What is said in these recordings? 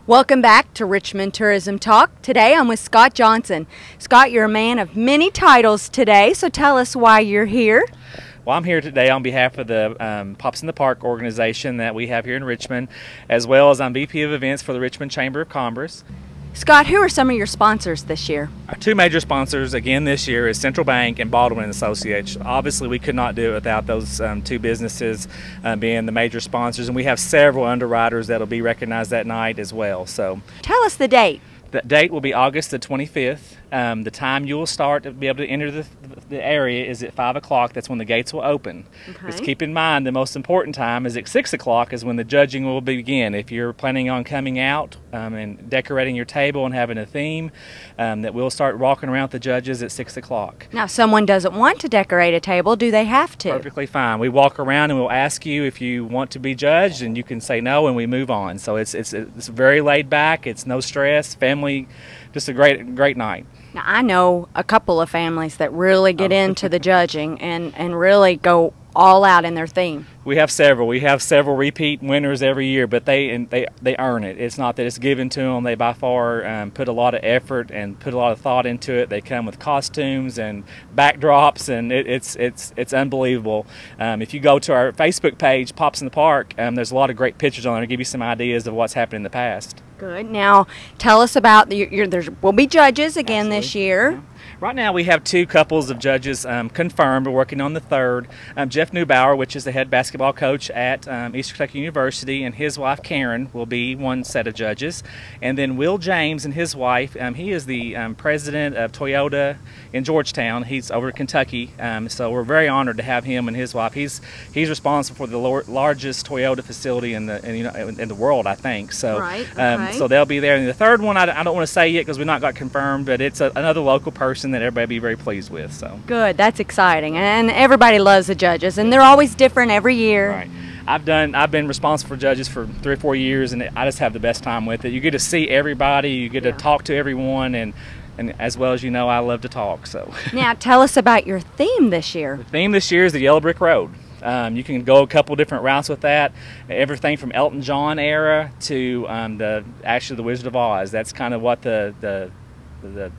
Welcome back to Richmond Tourism Talk. Today I'm with Scott Johnson. Scott, you're a man of many titles today, so tell us why you're here. Well, I'm here today on behalf of the Pops in the Park organization that we have here in Richmond, as well as I'm VP of Events for the Richmond Chamber of Commerce. Scott, who are some of your sponsors this year? Our two major sponsors again this year is Central Bank and Baldwin Associates. Obviously, we could not do it without those two businesses being the major sponsors, and we have several underwriters that will be recognized that night as well. So, tell us the date. The date will be August the 25th. The time you will start to be able to enter the area is at 5 o'clock. That's when the gates will open. Okay. Just keep in mind the most important time is at 6 o'clock is when the judging will begin. If you're planning on coming out and decorating your table and having a theme, that we'll start walking around with the judges at 6 o'clock. Now, if someone doesn't want to decorate a table, do they have to? Perfectly fine. We walk around and we'll ask you if you want to be judged, and you can say no, and we move on. So it's very laid back. It's no stress. Family, just a great night. Now, I know a couple of families that really get into the judging and really go all out in their theme. We have several. We have several repeat winners every year, but they earn it. It's not that it's given to them. They by far put a lot of effort and put a lot of thought into it. They come with costumes and backdrops, and it's unbelievable. If you go to our Facebook page, Pops in the Park, there's a lot of great pictures on there to give you some ideas of what's happened in the past. Good. Now, tell us about there will be judges again Absolutely. This year. Yeah. Right now we have two couples of judges confirmed. We're working on the third. Jeff Neubauer, which is the head basketball coach at Eastern Kentucky University, and his wife Karen will be one set of judges. And then Will James and his wife, he is the president of Toyota in Georgetown. He's over in Kentucky, so we're very honored to have him and his wife. He's responsible for the largest Toyota facility in the world, I think. So, right. Okay. So they'll be there. And the third one, I don't want to say yet because we've not got confirmed, but it's another local person that everybody will be very pleased with. So good, that's exciting, and everybody loves the judges, and they're always different every year. Right. I've been responsible for judges for 3 or 4 years, and I just have the best time with it. You get to see everybody, you get to talk to everyone, and as well as you know, I love to talk. So now tell us about your theme this year. The theme this year is the Yellow Brick Road. You can go a couple different routes with that. Everything from Elton John era to the Wizard of Oz. That's kind of what the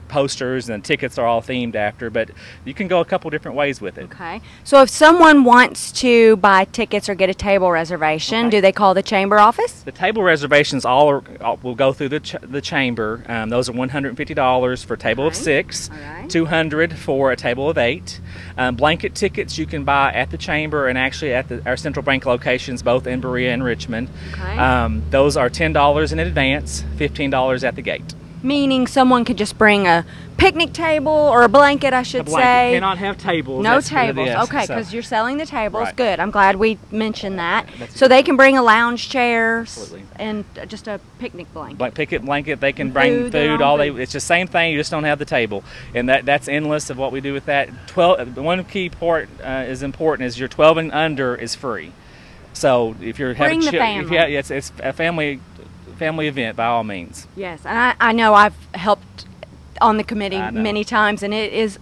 posters and tickets are all themed after, but you can go a couple different ways with it. Okay. So if someone wants to buy tickets or get a table reservation, do they call the chamber office? The table reservations all will go through the chamber. Those are $150 for a table of 6, $200 for a table of 8. Blanket tickets you can buy at the chamber and actually at our Central Bank locations, both in Berea and Richmond. Okay. Those are $10 in advance, $15 at the gate. Meaning someone could just bring a picnic table or a blanket, I should say. You cannot have tables. No tables. Okay, because you're selling the tables. Right. Good. I'm glad we mentioned that. So they can bring a lounge chair. Absolutely. And just a picnic blanket. Picnic blanket. They can bring food. It's the same thing. You just don't have the table, and that's endless of what we do with that. One key part is important is your 12 and under is free. So if you're bring the family. It's a family event by all means. Yes, and I know I've helped on the committee many times, and it is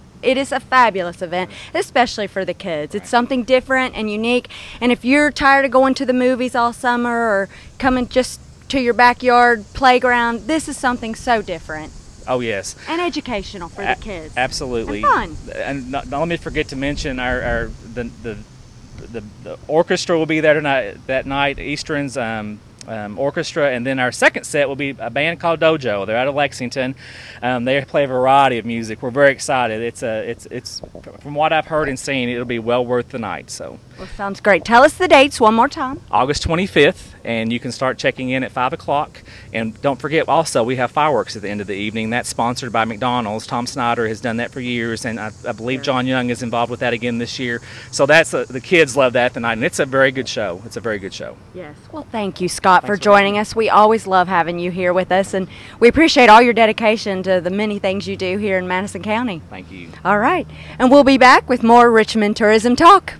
a fabulous event, especially for the kids. It's something different and unique, and if you're tired of going to the movies all summer or coming just to your backyard playground, this is something so different. Oh yes. And educational for the kids. Absolutely. And fun. And not let me forget to mention the orchestra will be there that night. Eastern's orchestra, and then our second set will be a band called Dojo. They're out of Lexington. They play a variety of music. We're very excited. It's from what I've heard and seen, it'll be well worth the night. So. Well, sounds great. Tell us the dates one more time. August 25th, and you can start checking in at 5 o'clock. And don't forget, also, we have fireworks at the end of the evening. That's sponsored by McDonald's. Tom Snyder has done that for years, and I believe John Young is involved with that again this year. So that's the kids love that tonight, and it's a very good show. It's a very good show. Yes. Well, thank you, Scott, for joining us. We always love having you here with us, and we appreciate all your dedication to the many things you do here in Madison County. Thank you. All right. And we'll be back with more Richmond Tourism Talk.